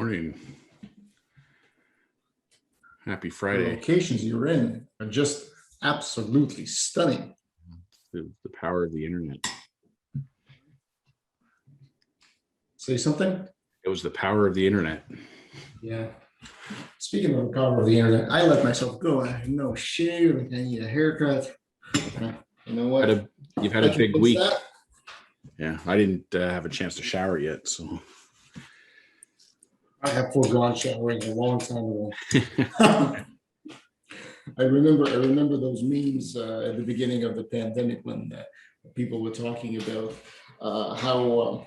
morning. Happy The Friday. locations you're in are just absolutely stunning. The power of the internet. Say something? It was the power of the internet. Yeah. Speaking of the power of the internet, I let myself go. I have no shave. I need a haircut. You know what? You've had a big week. Yeah, I didn't have a chance to shower yet, so. I have foregone showering a long time ago. I remember those memes at the beginning of the pandemic when people were talking about how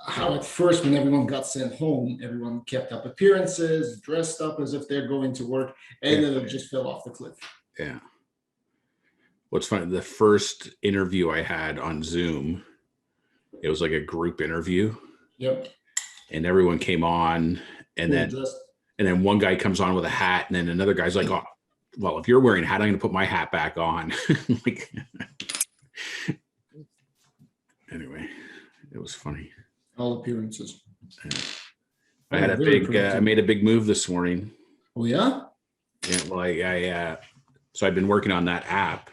at first when everyone got sent home, everyone kept up appearances, dressed up as if they're going to work, and then it just fell off the cliff. Yeah. What's funny, the first interview I had on Zoom, it was like a group interview. Yep. And everyone came on, and then one guy comes on with a hat, and then another guy's like, "Oh, well, if you're wearing a hat, I'm going to put my hat back on." Like, anyway, it was funny. All appearances. I had I made a big move this morning. Oh yeah? Yeah. Well, so I've been working on that app.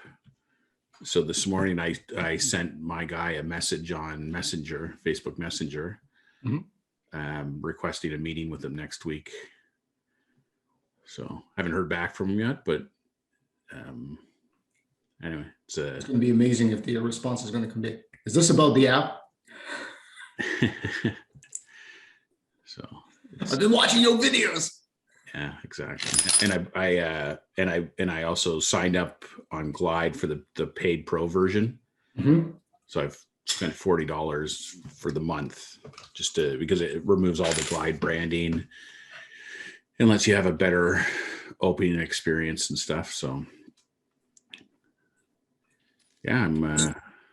So this morning I sent my guy a message on Messenger, Facebook Messenger, requesting a meeting with him next week. So I haven't heard back from him yet, but anyway, it's going to be amazing if the response is going to come back. Is this about the app? So I've been watching your videos. Yeah, exactly. And I also signed up on Glide for the paid pro version. Mm-hmm. So I've spent $40 for the month because it removes all the Glide branding and lets you have a better opening experience and stuff. So yeah,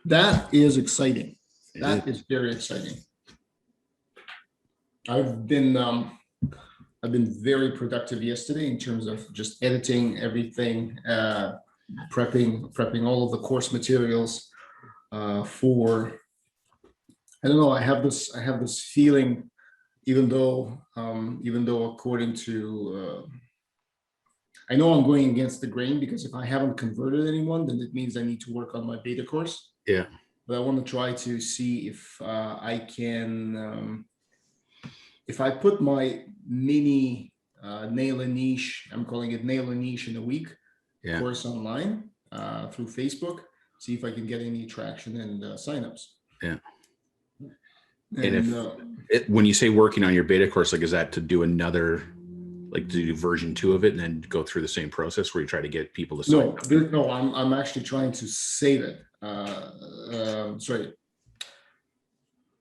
that is exciting. That is very exciting. I've been very productive yesterday in terms of just editing everything, prepping all of the course materials for. I don't know. I have this feeling, even though according to, I know I'm going against the grain because if I haven't converted anyone, then it means I need to work on my beta course. Yeah. But I want to try to see if I can. If I put my mini nail a niche, I'm calling it nail a niche in a week course online through Facebook, see if I can get any traction and signups. Yeah. And when you say working on your beta course, like, is that to do another, like to do version 2 of it and then go through the same process where you try to get people to sign up? No, I'm actually trying to save it. Sorry.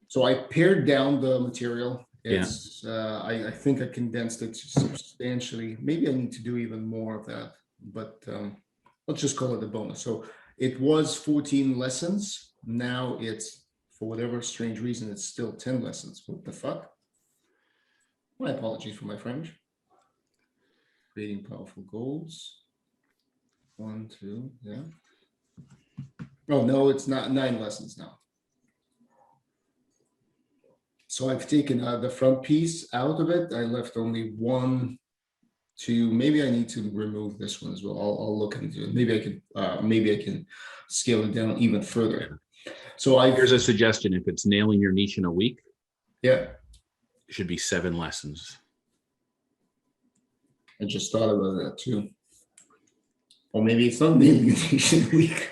So I pared down the material. It's I think I condensed it substantially. Maybe I need to do even more of that, but let's just call it a bonus. So it was 14 lessons. Now it's, for whatever strange reason, it's still 10 lessons. What the fuck? My apologies for my French. Creating powerful goals. 1, 2, yeah. Oh no, it's not 9 lessons now. So I've taken the front piece out of it. I left only 1, 2. Maybe I need to remove this one as well. I'll look into it. Maybe I can scale it down even further. So here's a suggestion: if it's nailing your niche in a week, it should be 7 lessons. I just thought about that too. Or maybe it's not nailing a niche in a week.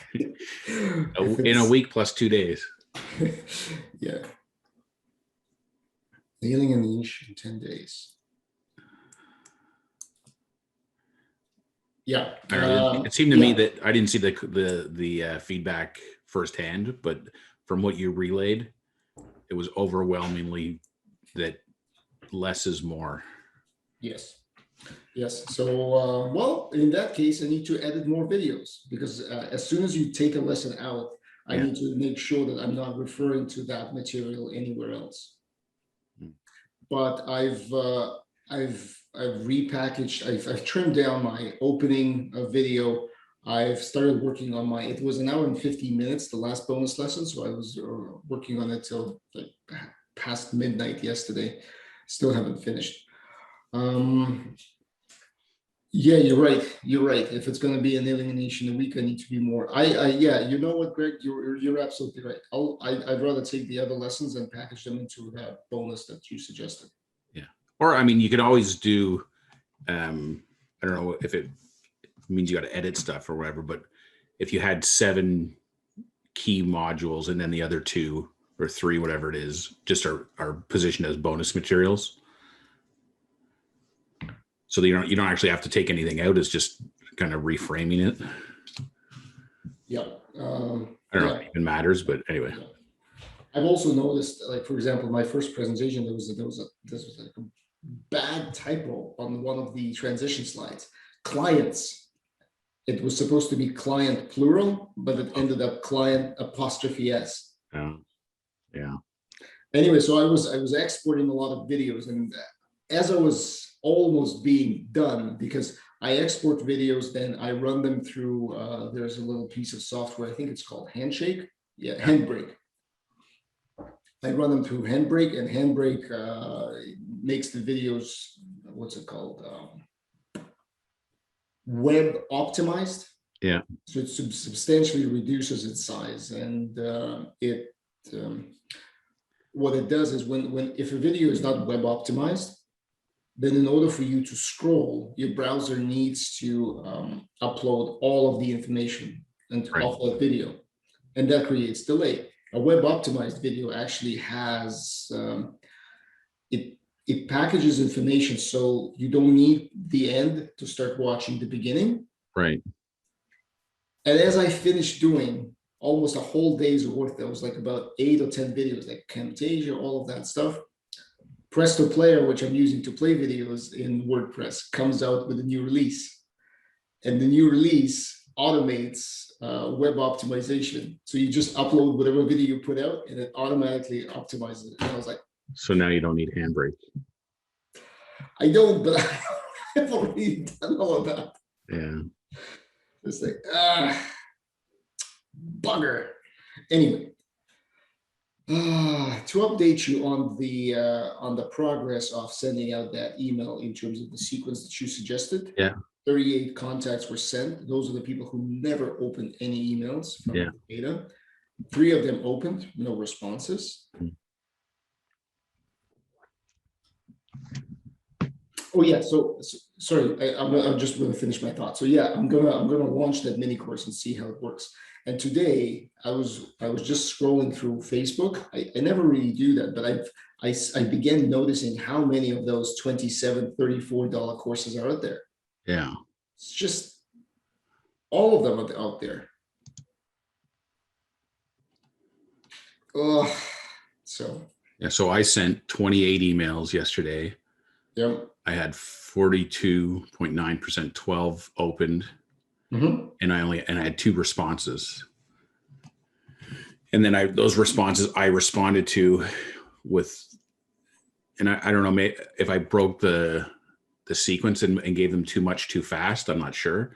In a week plus 2 days. Yeah. Nailing a niche in 10 days. Yeah. It seemed to me that I didn't see the feedback firsthand, but from what you relayed, it was overwhelmingly that less is more. Yes. So, well, in that case, I need to edit more videos because as soon as you take a lesson out, I need to make sure that I'm not referring to that material anywhere else. But I've repackaged. I've trimmed down my opening video. I've started working on it was 1 hour and 50 minutes, the last bonus lesson. So I was working on it till like past midnight yesterday. Still haven't finished. Yeah, you're right. You're right. If it's going to be an elimination a week, I need to be more. Yeah. You know what, Greg? You're absolutely right. I'd rather take the other lessons and package them into that bonus that you suggested. Yeah. Or I mean, you could always do. I don't know if it means you got to edit stuff or whatever, but if you had 7 key modules and then the other 2 or 3, whatever it is, just are positioned as bonus materials. So that you don't actually have to take anything out. It's just kind of reframing it. Yeah. I don't know if it even matters, but anyway. Yeah. I've also noticed, like, for example, my first presentation, this was like a bad typo on one of the transition slides. Clients. It was supposed to be client plural, but it ended up client apostrophe S. Yeah. Anyway, so I was exporting a lot of videos, and as I was almost being done, because I export videos, then I run them through, there's a little piece of software, I think it's called Handshake. Yeah, Handbrake. I run them through Handbrake, and Handbrake makes the videos, what's it called? Web optimized. Yeah. So it substantially reduces its size, and what it does is if a video is not web optimized, then in order for you to scroll, your browser needs to upload all of the information and off that video, and that creates delay. A web optimized video actually has it packages information so you don't need the end to start watching the beginning. Right. And as I finished doing almost a whole day's worth, there was like about 8 or 10 videos, like Camtasia, all of that stuff. Presto Player, which I'm using to play videos in WordPress, comes out with a new release. And the new release automates web optimization. So you just upload whatever video you put out, and it automatically optimizes it. And I was like, so now you don't need Handbrake. I don't, but I've already done all of that. Yeah. It's like, bugger. Anyway, to update you on the progress of sending out that email in terms of the sequence that you suggested. Yeah. 38 contacts were sent. Those are the people who never opened any emails from the beta. 3 of them opened, no responses. Oh yeah, so sorry, I'm just going to finish my thought. So yeah, I'm gonna launch that mini course and see how it works. And today I was just scrolling through Facebook. I never really do that, but I began noticing how many of those $27, $34 courses are out there. Yeah. It's just all of them are out there. Oh, so. Yeah. So I sent 28 emails yesterday. Yep. I had 42.9%, 12 opened, and I had 2 responses. And then those responses I responded to with, and I don't know if I broke the sequence and gave them too much too fast. I'm not sure,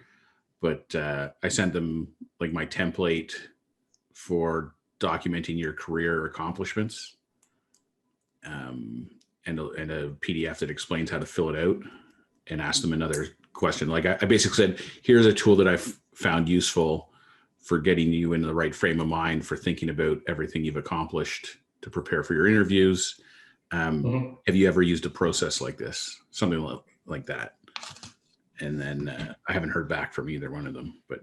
but I sent them like my template for documenting your career accomplishments. And a PDF that explains how to fill it out, and ask them another question. Like I basically said, here's a tool that I've found useful for getting you in the right frame of mind for thinking about everything you've accomplished to prepare for your interviews. Have you ever used a process like this? Something like that. And then I haven't heard back from either one of them, but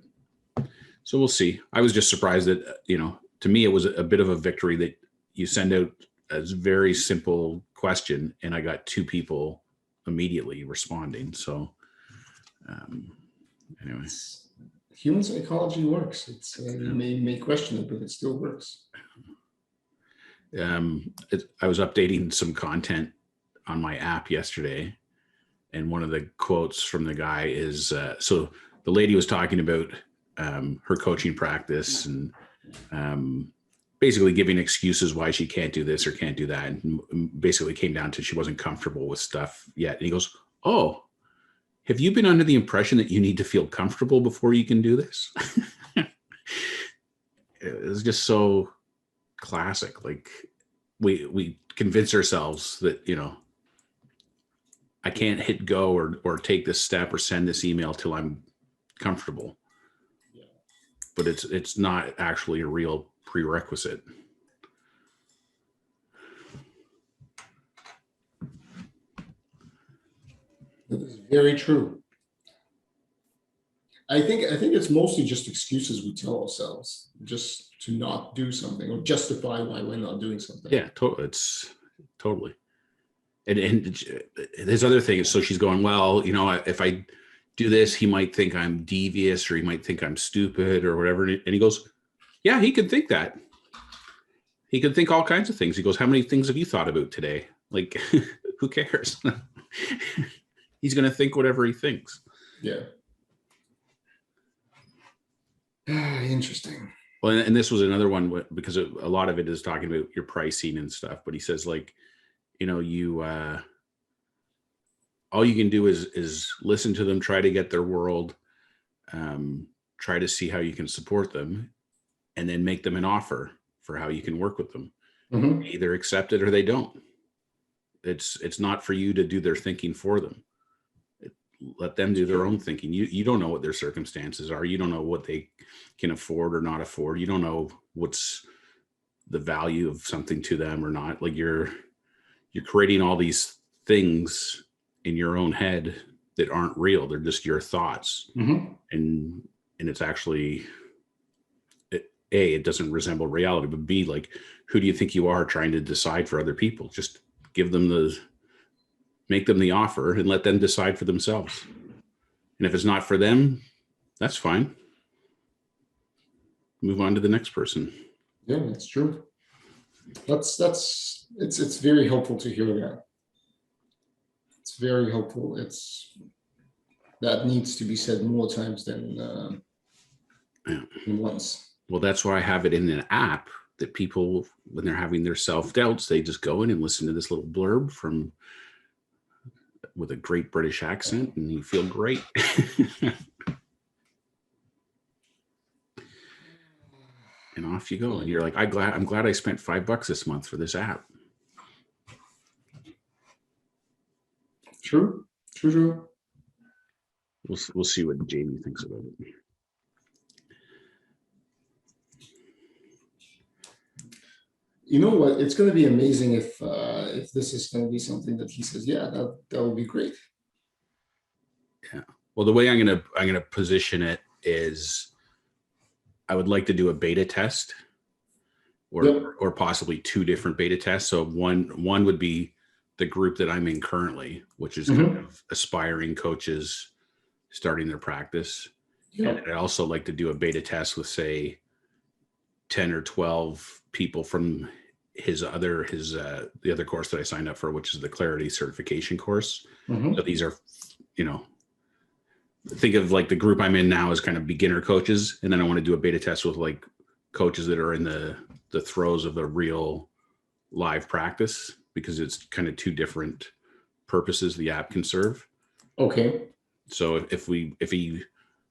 so we'll see. I was just surprised that, to me, it was a bit of a victory that you send out a very simple question and I got 2 people immediately responding. So anyway, human psychology works. It's you may question it, but it still works. I was updating some content on my app yesterday, and one of the quotes from the guy is, so the lady was talking about her coaching practice and basically giving excuses why she can't do this or can't do that. And basically came down to she wasn't comfortable with stuff yet. And he goes, "Oh, have you been under the impression that you need to feel comfortable before you can do this?" It was just so classic. Like we convince ourselves that, I can't hit go or take this step or send this email till I'm comfortable. Yeah. But it's not actually a real prerequisite. That is very true. I think it's mostly just excuses we tell ourselves just to not do something or justify why we're not doing something. Yeah, it's totally. And his other thing is, so she's going, well, you know, if I do this, he might think I'm devious or he might think I'm stupid or whatever. And he goes, yeah, he could think that. He could think all kinds of things. He goes, how many things have you thought about today? Like, who cares? He's going to think whatever he thinks. Yeah. Interesting. Well, and this was another one because a lot of it is talking about your pricing and stuff. But he says, like, you know, you all you can do is listen to them, try to get their world, try to see how you can support them, and then make them an offer for how you can work with them. Mm-hmm. Either accept it or they don't. It's not for you to do their thinking for them. Let them do their own thinking. You don't know what their circumstances are. You don't know what they can afford or not afford. You don't know what's the value of something to them or not. Like you're creating all these things in your own head that aren't real. They're just your thoughts. Mm-hmm. And it's actually it doesn't resemble reality, but B, like, who do you think you are trying to decide for other people? Just make them the offer and let them decide for themselves. And if it's not for them, that's fine. Move on to the next person. Yeah, that's true. It's very helpful to hear that. It's very helpful. That needs to be said more times than once. Well, that's why I have it in an app that people, when they're having their self-doubts, they just go in and listen to this little blurb with a great British accent, and you feel great. And off you go. And you're like, I'm glad I spent $5 this month for this app. True. We'll see what Jamie thinks about it. You know what? It's going to be amazing if this is going to be something that he says, yeah, that would be great. Yeah. Well, the way I'm gonna position it is, I would like to do a beta test, or possibly 2 different beta tests. So one would be the group that I'm in currently, which is kind of aspiring coaches starting their practice. Yeah. And I'd also like to do a beta test with, say, 10 or 12 people from the other course that I signed up for, which is the Clarity certification course. So these are, you know, think of like the group I'm in now as kind of beginner coaches. And then I want to do a beta test with like coaches that are in the throes of the real live practice, because it's kind of 2 different purposes the app can serve. Okay. So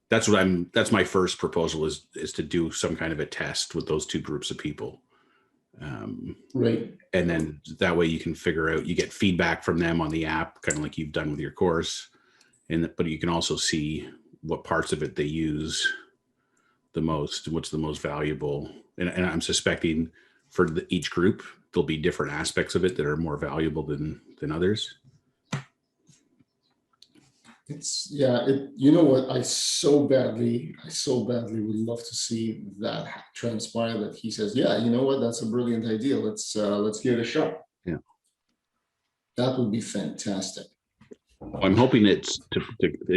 that's my first proposal is to do some kind of a test with those 2 groups of people. Right. And then that way you can figure out, you get feedback from them on the app, kind of like you've done with your course. But you can also see what parts of it they use the most, what's the most valuable. And I'm suspecting for each group, there'll be different aspects of it that are more valuable than others. You know what? I so badly would love to see that transpire, that he says, yeah, you know what? That's a brilliant idea. Let's give it a shot. Yeah. That would be fantastic. I'm hoping it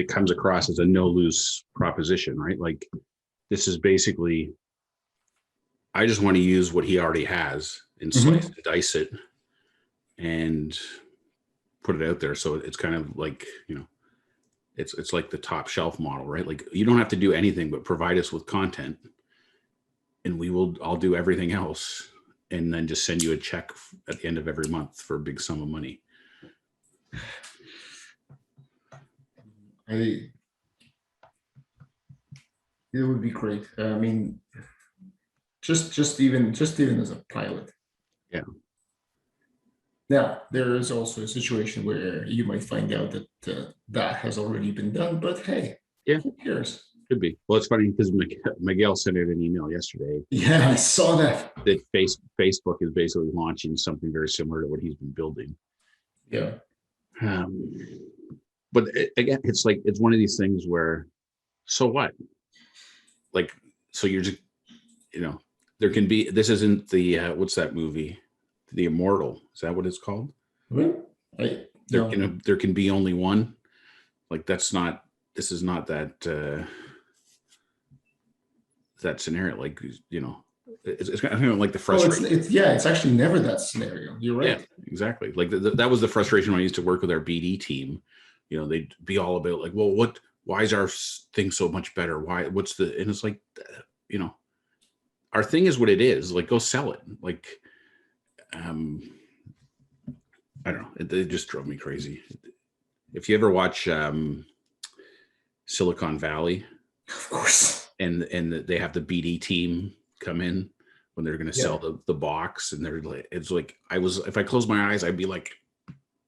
comes across as a no-lose proposition, right? Like, this is basically, I just want to use what he already has and slice and dice it and put it out there. So it's kind of like, you know, it's like the top shelf model, right? Like, you don't have to do anything but provide us with content, and I'll do everything else, and then just send you a check at the end of every month for a big sum of money. It would be great. I mean, just even as a pilot. Yeah. Now, there is also a situation where you might find out that that has already been done, but hey, Yeah, who cares? could be. Well, it's funny because Miguel sent out an email yesterday Yeah, I saw that. that Facebook is basically launching something very similar to what he's been building. Yeah. Um, but again, it's like, it's one of these things where, so what? Like, so you're just, there can be, this isn't the, what's that movie? The Immortal. Is that what it's called? Really? There can be only one. Like, this is not that, that scenario. Like, it's kind of like the frustration. It's actually never that scenario. You're right. Yeah, exactly. Like that was the frustration when I used to work with our BD team. They'd be all about like, well, why is our thing so much better? And it's like, our thing is what it is. Like, go sell it. Like, I don't know. It just drove me crazy. If you ever watch Silicon Valley, of course, and they have the BD team come in when they're going to sell the box, and they're like, it's like, if I close my eyes, I'd be like,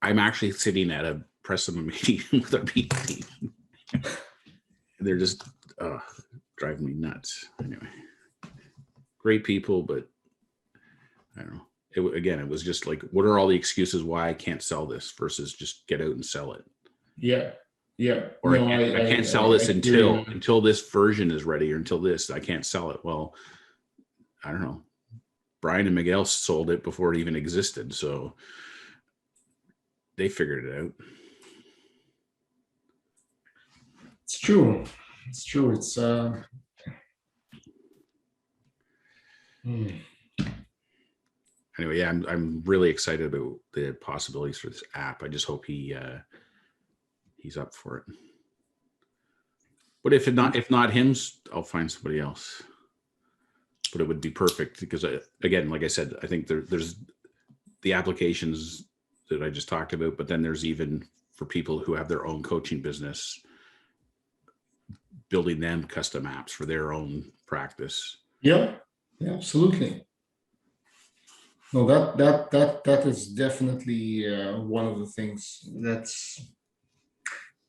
I'm actually sitting at a press of a meeting with our BD team. They're just driving me nuts. Anyway, great people, but I don't know. It was just like, what are all the excuses why I can't sell this versus just get out and sell it? Yeah. Or I can't sell this until this version is ready, or until this, I can't sell it. Well, I don't know. Brian and Miguel sold it before it even existed, so they figured it out. It's true. It's Anyway, yeah, I'm really excited about the possibilities for this app. I just hope he's up for it. But if not him, I'll find somebody else. But it would be perfect because, again, like I said, I think there's the applications that I just talked about, but then there's even for people who have their own coaching business, building them custom apps for their own practice. Yeah, absolutely. No, that is definitely one of the things that's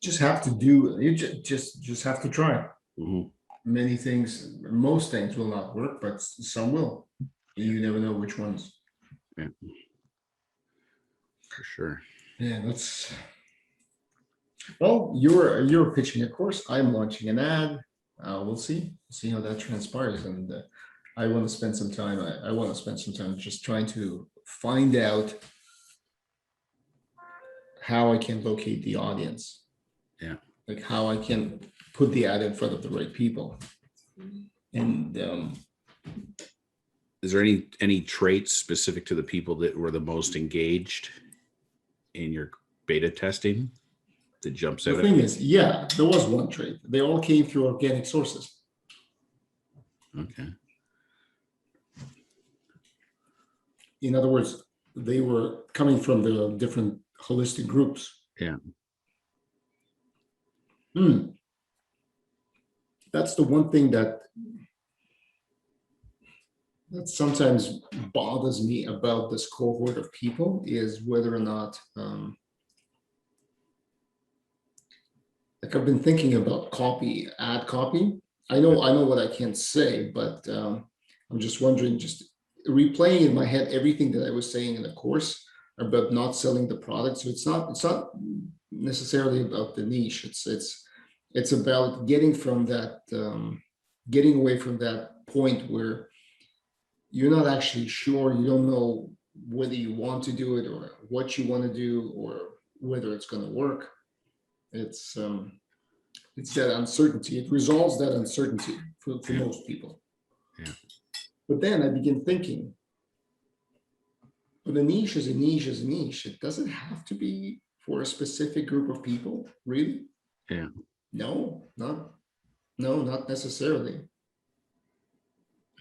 just have to do. You just have to try. Mm-hmm. Most things will not work, but some will. You never know which ones. Yeah, for sure. Yeah, well, you're pitching a course. I'm launching an ad. We'll see how that transpires, and I want to spend some time. I want to spend some time just trying to find out how I can locate the audience. Yeah, like how I can put the ad in front of the right people. And is there any traits specific to the people that were the most engaged in your beta testing that jumps out? The thing is, there was one trait. They all came through organic sources. Okay. In other words, they were coming from the different holistic groups. Yeah. That's the one thing that sometimes bothers me about this cohort of people, is whether or not, like, I've been thinking about ad copy. I know what I can say, but I'm just wondering, just replaying in my head everything that I was saying in the course about not selling the product. So it's not necessarily about the niche. It's about getting from that, getting away from that point where you're not actually sure, you don't know whether you want to do it or what you want to do or whether it's going to work. It's that uncertainty. It resolves that uncertainty for most people. Yeah. But then I begin thinking, but a niche is a niche is a niche. It doesn't have to be for a specific group of people, really. Yeah. No, not necessarily.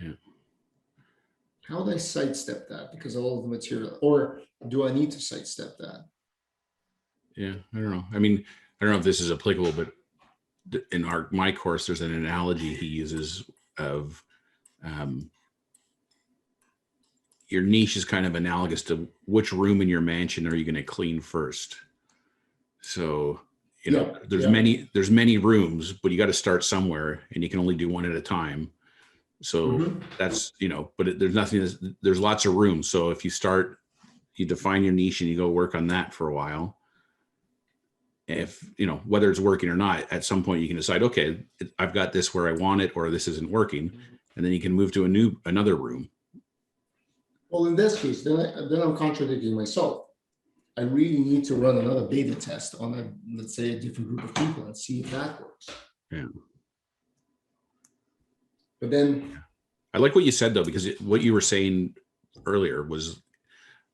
Yeah. How do I sidestep that? Because all of the material, or do I need to sidestep that? Yeah, I don't know. I mean, I don't know if this is applicable, but in my course, there's an analogy he uses of, your niche is kind of analogous to which room in your mansion are you going to clean first. So, there's many rooms, but you got to start somewhere, and you can only do one at a time. So that's, but there's lots of rooms. So if you define your niche and you go work on that for a while, if, whether it's working or not, at some point you can decide, okay, I've got this where I want it, or this isn't working. And then you can move to another room. Well, in this case, then I'm contradicting myself. I really need to run another beta test on let's say a different group of people and see if that works. Yeah. But then I like what you said though, because what you were saying earlier was,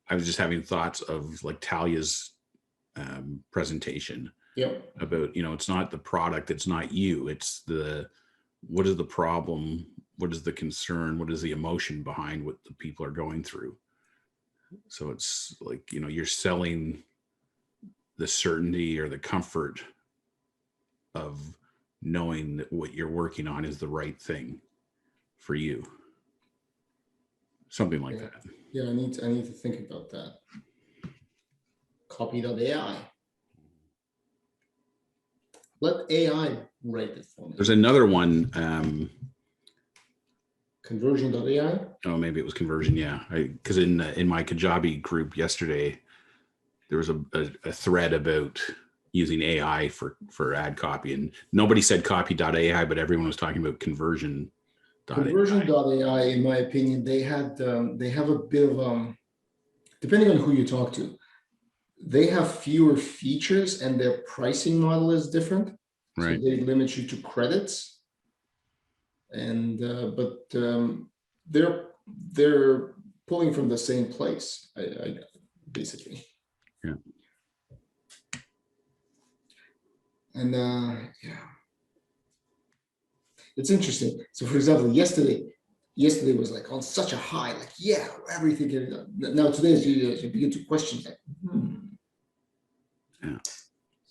I was just having thoughts of like Talia's presentation about, it's not the product, it's not you, it's what is the problem, what is the concern, what is the emotion behind what the people are going through. So it's like, you're selling the certainty or the comfort of knowing that what you're working on is the right thing for you. Something like that. Yeah, I need to think about that. Copy.ai. Let AI write it for me. There's another one. Conversion.ai. Oh, maybe it was Conversion. Yeah, because in my Kajabi group yesterday, there was a thread about using AI for ad copy, and nobody said copy.ai, but everyone was talking about Conversion.ai. Conversion.ai, in my opinion, they have a bit of depending on who you talk to, they have fewer features and their pricing model is different. Right. So they limit you to credits. And but they're pulling from the same place, I basically. Yeah. And it's interesting. So, for example, yesterday was like on such a high, like everything. Now today you begin to question like, yeah,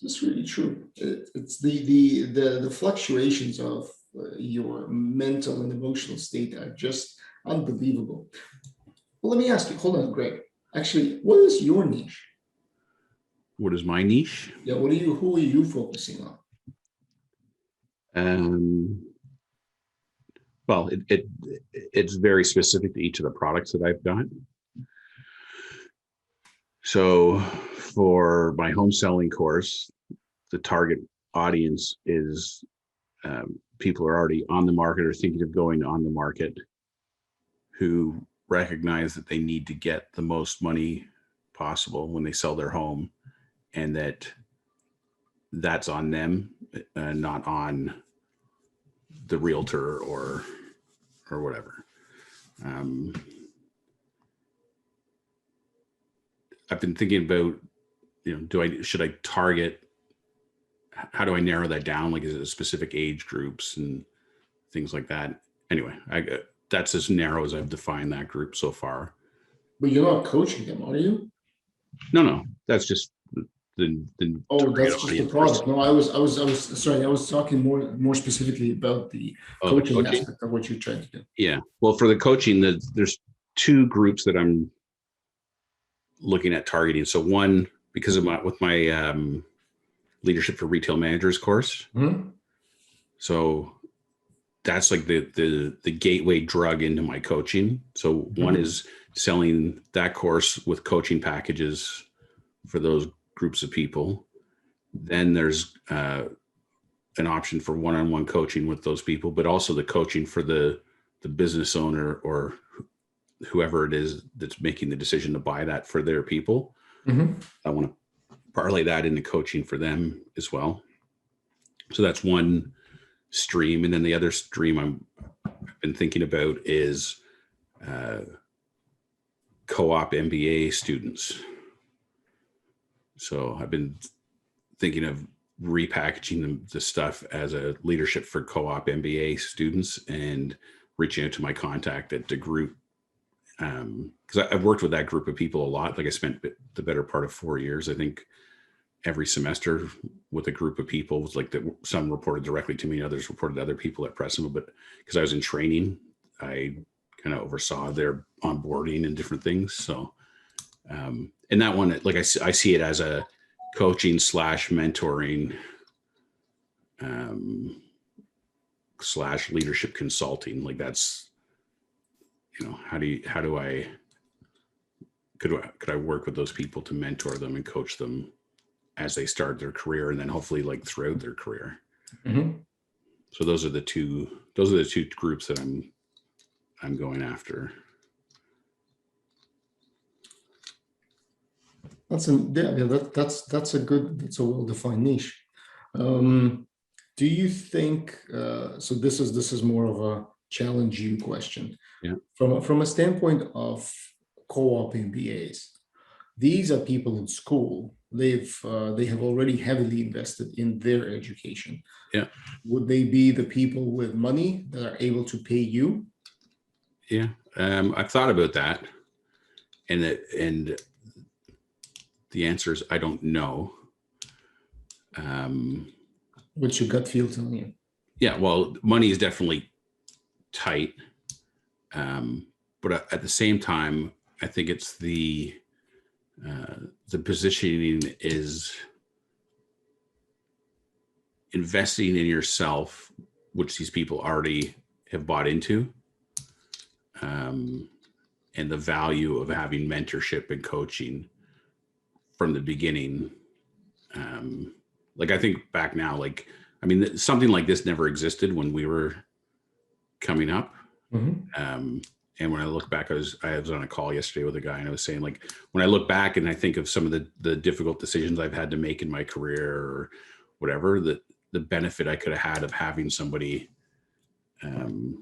is this really true? It's the fluctuations of your mental and emotional state are just unbelievable. Well, let me ask you, hold on, Greg. Actually, what is your niche? What is my niche? Yeah, who are you focusing on? Well, it's very specific to each of the products that I've got. So for my home selling course, the target audience is people who are already on the market or thinking of going on the market, who recognize that they need to get the most money possible when they sell their home, and that's on them, not on the realtor or whatever. I've been thinking about, should I target, how do I narrow that down? Like, is it specific age groups and things like that? Anyway, that's as narrow as I've defined that group so far. But you're not coaching them, are you? No, that's just the that's just the product. No, I was sorry. I was talking more specifically about the coaching aspect of what you're trying to do. Yeah. Well, for the coaching, there's two groups that I'm looking at targeting. So one, because of my leadership for retail managers course. Mm-hmm. So that's like the gateway drug into my coaching. So one is selling that course with coaching packages for those groups of people. Then there's an option for one-on-one coaching with those people, but also the coaching for the business owner or whoever it is that's making the decision to buy that for their people. I want to parlay that into coaching for them as well. So that's one stream. And then the other stream I've been thinking about is co-op MBA students. So I've been thinking of repackaging the stuff as a leadership for co-op MBA students and reaching out to my contact at the group. Because I've worked with that group of people a lot. Like I spent the better part of 4 years, I think, every semester with a group of people. It was like that. Some reported directly to me, others reported to other people at Presima. But because I was in training, I kind of oversaw their onboarding and different things. So, and that one, like I see it as a coaching / mentoring / leadership consulting. Like that's, could I work with those people to mentor them and coach them as they start their career, and then hopefully like throughout their career. Mm-hmm. So those are the two groups that I'm going after. That's a well-defined niche. Do you think so? This is more of a challenge you question. Yeah. From a standpoint of co-op MBAs, these are people in school. They have already heavily invested in their education. Yeah. Would they be the people with money that are able to pay you? Yeah. I've thought about that, and the answer is I don't know. What's your gut feel telling you? Yeah, well, money is definitely tight, but at the same time, I think it's the positioning is investing in yourself, which these people already have bought into, and the value of having mentorship and coaching from the beginning. Like I think back now, like, I mean, something like this never existed when we were coming up. Mm-hmm. And when I look back, I was on a call yesterday with a guy, and I was saying, like, when I look back and I think of some of the difficult decisions I've had to make in my career or whatever, the benefit I could have had of having somebody, because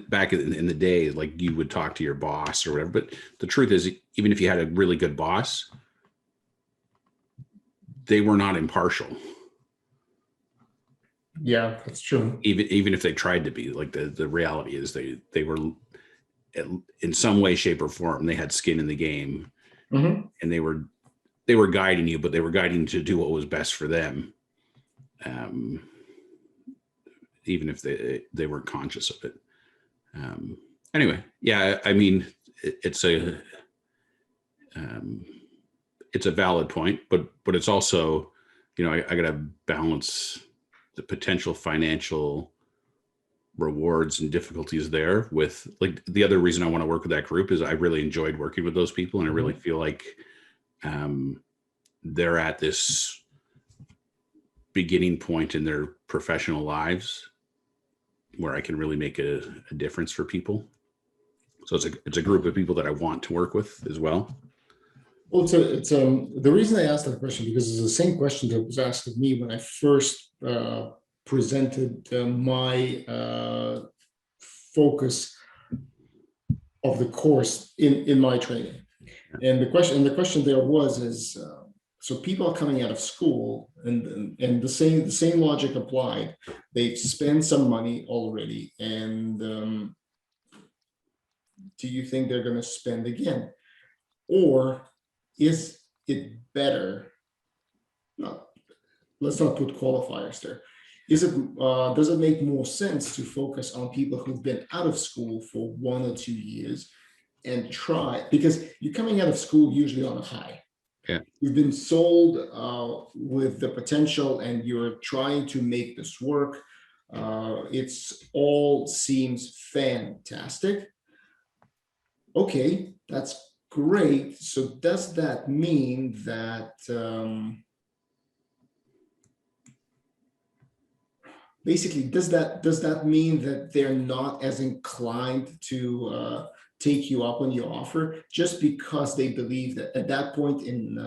back in the day, like, you would talk to your boss or whatever, but the truth is, even if you had a really good boss, they were not impartial. Yeah, that's true. Even if they tried to be. Like, the reality is they were, in some way, shape, or form, they had skin in the game. Mm-hmm. And they were guiding you, but they were guiding you to do what was best for them, even if they weren't conscious of it. Anyway, yeah, I mean, it's a valid point, but it's also, I got to balance the potential financial rewards and difficulties there with, like, the other reason I want to work with that group is I really enjoyed working with those people, and I really feel like they're at this beginning point in their professional lives where I can really make a difference for people. So it's a group of people that I want to work with as well. Well, it's the reason I asked that question, because it's the same question that was asked of me when I first presented my focus of the course in my training. And the question there is so people are coming out of school, and the same logic applied. They've spent some money already, and do you think they're going to spend again? Or is it better? No, let's not put qualifiers there. Does it make more sense to focus on people who've been out of school for 1 or 2 years and try, because you're coming out of school usually on a high. Yeah. You've been sold with the potential, and you're trying to make this work. It's all seems fantastic. Okay, that's great. So does that mean that basically, does that mean that they're not as inclined to take you up on your offer just because they believe that at that point in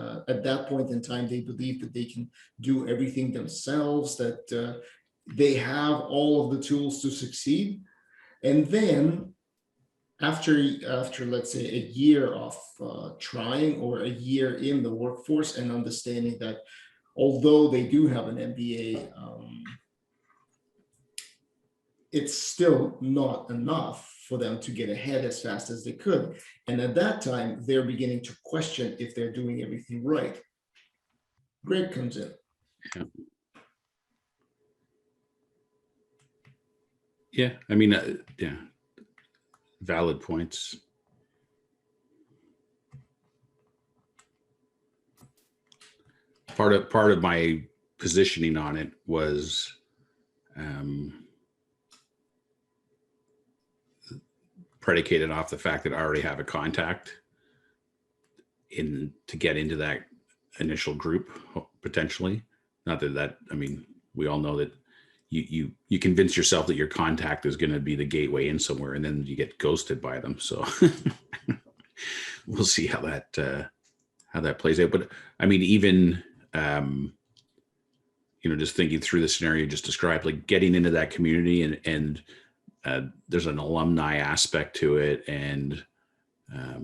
time they believe that they can do everything themselves, that they have all of the tools to succeed, and then after let's say a year of trying, or a year in the workforce, and understanding that although they do have an MBA, it's still not enough for them to get ahead as fast as they could. And at that time, they're beginning to question if they're doing everything right. Greg comes in. Yeah. I mean, yeah. Valid points. Part of my positioning on it was predicated off the fact that I already have a contact to get into that initial group potentially. Not that I mean, we all know that you convince yourself that your contact is going to be the gateway in somewhere, and then you get ghosted by them. So we'll see how that plays out. But I mean, even just thinking through the scenario you just described, like getting into that community, and there's an alumni aspect to it, and I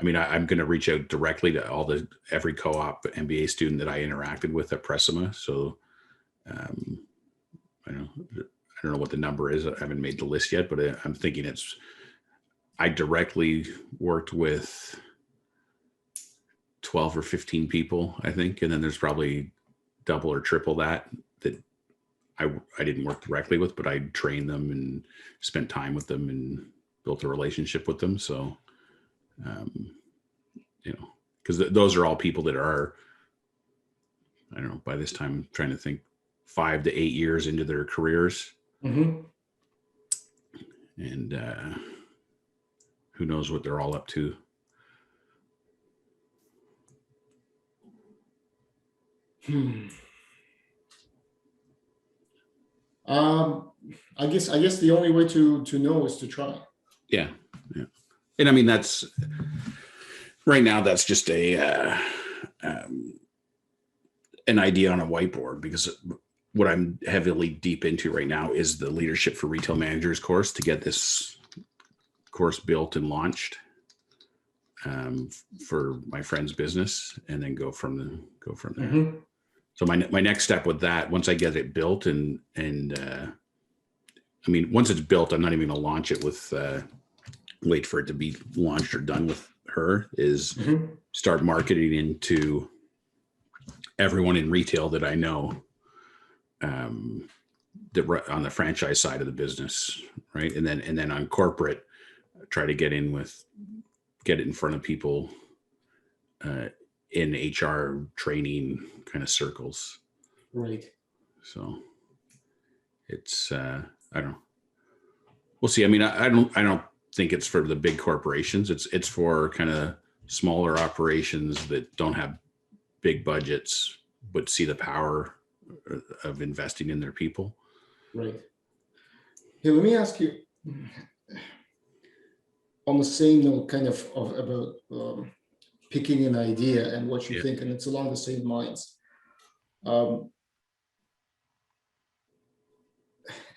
mean, I'm going to reach out directly to every co-op MBA student that I interacted with at Pressima. So I don't know what the number is. I haven't made the list yet, but I'm thinking I directly worked with 12 or 15 people, I think. And then there's probably double or triple that I didn't work directly with, but I trained them and spent time with them and built a relationship with them. So, because those are all people that are, I don't know, by this time, I'm trying to think 5 to 8 years into their careers. Mm-hmm. And who knows what they're all up to. I guess the only way to know is to try. Yeah. And I mean, that's right now, that's just an idea on a whiteboard, because what I'm heavily deep into right now is the Leadership for Retail Managers course, to get this course built and launched for my friend's business, and then go from there. Mm-hmm. So my next step with that, once I get it built, and I mean, once it's built, I'm not even going to launch it with wait for it to be launched or done with her, is Mm-hmm. start marketing into everyone in retail that I know, that on the franchise side of the business, right? And then on corporate, try to get it in front of people in HR training kind of circles. Right. So it's I don't know. We'll see. I mean, I don't think it's for the big corporations. It's for kind of smaller operations that don't have big budgets but see the power of investing in their people. Right. Hey, let me ask you on the same note, kind of about picking an idea and what you think, and it's along the same lines.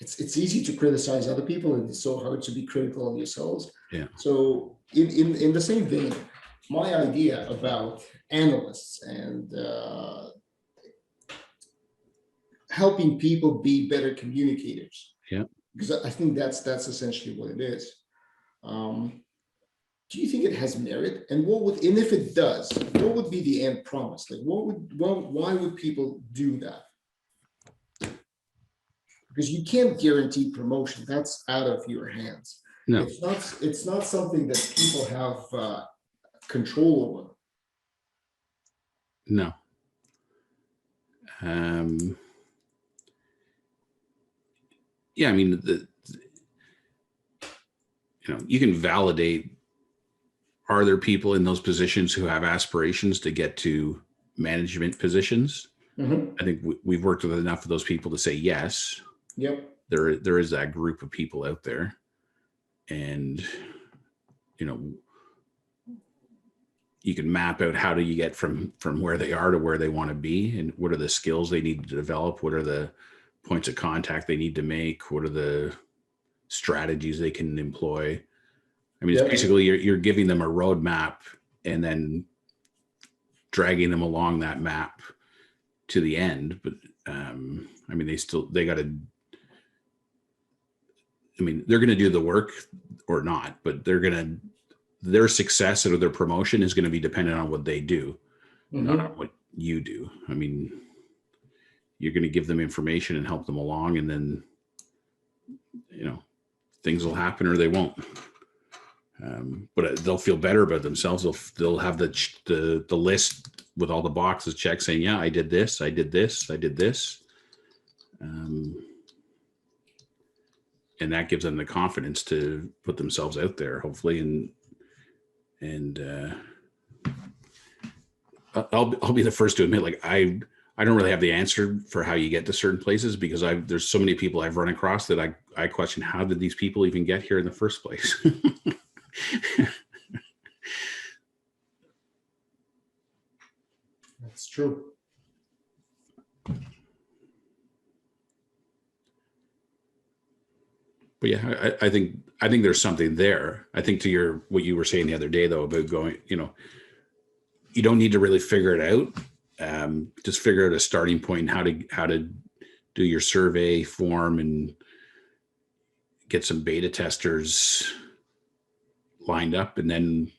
It's easy to criticize other people, and it's so hard to be critical of yourselves. Yeah. So in the same vein, my idea about analysts and helping people be better communicators. Yeah. Because I think that's essentially what it is. Do you think it has merit? And and if it does, what would be the end promise? Like, why would people do that? Because you can't guarantee promotion. That's out of your hands. No. It's not something that people have control over. No. Yeah, I mean, you can validate, are there people in those positions who have aspirations to get to management positions? Mm-hmm. I think we've worked with enough of those people to say yes. Yep. There is that group of people out there, and you can map out how do you get from where they are to where they want to be, and what are the skills they need to develop, what are the points of contact they need to make, what are the strategies they can employ. I mean, it's basically you're giving them a roadmap and then dragging them along that map to the end. But I mean, they're going to do the work or not, but their success or their promotion is going to be dependent on what they do, Mm-hmm. not on what you do. I mean, you're going to give them information and help them along, and then, things will happen or they won't. But they'll feel better about themselves. They'll have the list with all the boxes checked saying, yeah, I did this, I did this, I did this. And that gives them the confidence to put themselves out there, hopefully. And I'll be the first to admit, like, I don't really have the answer for how you get to certain places, because there's so many people I've run across that I question, how did these people even get here in the first place? That's true. But yeah, I think there's something there. I think to what you were saying the other day, though, about going, you don't need to really figure it out. Just figure out a starting point, and how to do your survey form, and get some beta testers lined up. And then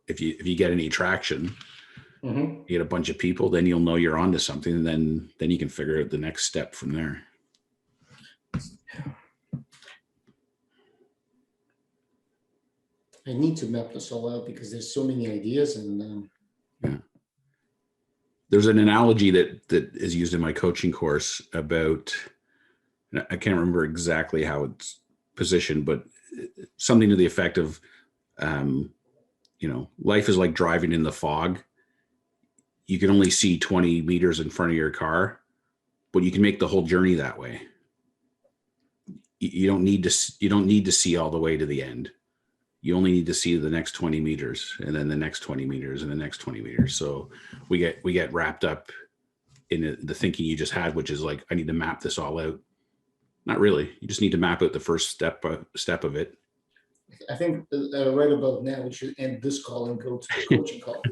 if you get any traction, you get a bunch of people, then you'll know you're onto something, and then you can figure out the next step from there. I need to map this all out because there's so many ideas, and yeah. There's an analogy that is used in my coaching course about, I can't remember exactly how it's positioned, but something to the effect of, life is like driving in the fog. You can only see 20 meters in front of your car, but you can make the whole journey that way. You don't need to see all the way to the end. You only need to see the next 20 meters, and then the next 20 meters, and the next 20 meters. So we get wrapped up in the thinking you just had, which is like, I need to map this all out. Not really. You just need to map out the first step of it. I think right about now we should end this call and go to the coaching call.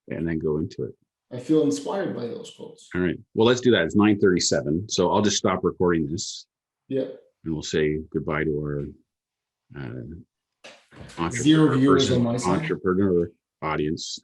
And then go into it. I feel inspired by those quotes. All right. Well, let's do that. It's 9:37. So I'll just stop recording this. Yeah. And we'll say goodbye to our Zero viewers on my side. entrepreneur audience.